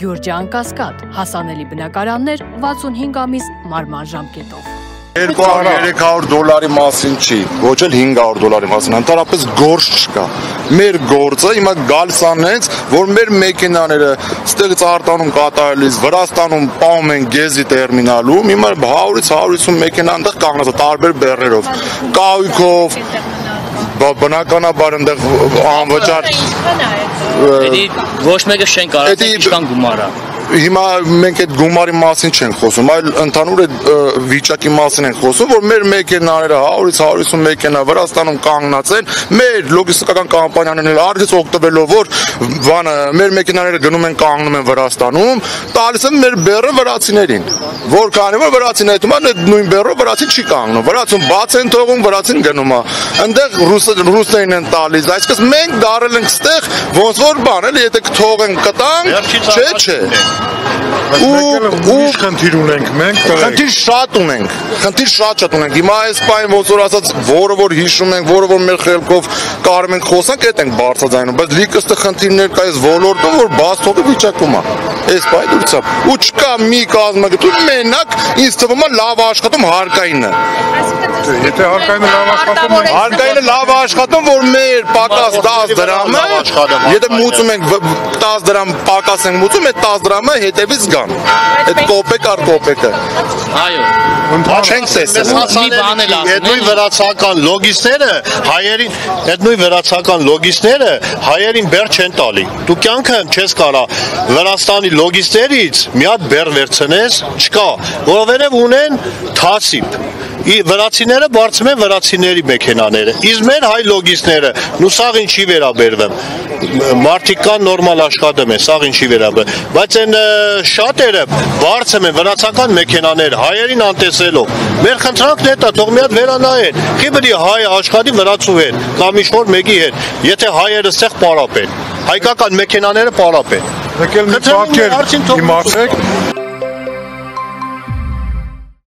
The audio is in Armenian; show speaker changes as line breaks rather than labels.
Գյուրջան Կասկադ, հասանելի բնակարաններ 65 ամիս մարման ժամկետով։
$200-300 մասին չի, ոչ էլ $500 մասին, ընդհանրապես գործ չկա։ Մեր գործը հիմա գալիս անենց, որ մեր մեքենաները ստեղից արտանում կատարելիս, Վրաստանում պահում են գեզի տերմինալում, հիմա 100-ից 150 մեքենա այնտեղ կանգնած է տարբեր բեռներով, կահույքով, բնականաբար այնտեղ անվճար։
Ոչ մեկը չեն կարող ինչքան գումար է։
Հիմա մենք այդ գումարի մասին չենք խոսում, այլ ընդհանուր վիճակի մասին ենք խոսում, որ մեր մեքենաները 100-ից 150 մեքենա Վրաստանում կանգնած են, մեր լոգիստիկական կամպանիաներն էլ արդյոք օգտվելով, որ մեր մեքենաները գնում են կանգնում են Վրաստանում, տալիս են մեր բեռը վրացիներին, որքանի որ վրացիները դիման այդ նույն բեռով վրացին չի կանգնում, վրացուն բաց են թողում, վրացին գնում է, այնտեղ ռուսերին են տալիս, այսպես մենք դարել ենք ստեղ, ոնց որ բան էլ, եթե կթողենք կտանք, չէ։
Ուրիշ խնդիր ունենք մենք,
խնդիր շատ ունենք, հիմա այս պայն ոնց որ ասած, որը որ հիշում ենք, որը որ մեր խելքով կարում ենք խոսանք, այդ ենք բարձրաձայնում, բայց լիքստը խնդիրներ կա այս ոլորտում, որ բաց թողի վիճակում է, այս պայն դուրսապ, ու չկա մի կազմակերպություն, մենակ ինձ թվում է լավ աշխատում հարկայինը։
Եթե
հարկայինը լավ աշխատում, որ մեր պակաս 10 դրամը, եթե մուծում ենք 10 դրամ պակաս ենք մուծում, այդ 10 դրամը հետևից գան, այդ կոպեկ առ կոպեկը։
Այո,
չենք տեսել։
Այդ նույն վրացական լոգիստները հայերին բեռ չեն տալի։ Դու կյանքն չես կարա Վրաստանի լոգիստերից մի հատ բեռ վերցնես, չկա, որովհետև ունեն թասիպ։ Վրացիները բարձում են վրացիների մեքենաները, իսկ մեր հայ լոգիստները, նու սաղ ինչի վերաբերվեմ, մարդիկ կան նորմալ աշխատում են, սաղ ինչի վերաբերվեմ, բայց են շատերը բարձում են վրացական մեքենաներ, հայերին անտեսելով, մեր խնդրանքն է, թող մի հատ վերանայեն, քի բդի հայ աշխատի վրացու հետ, կամ ինչ-որ մեկի հետ, եթե հայերը սեղ պարապ են, հայկական մեքենաները պարապ են։
Եկել մի բակեր իմացեք,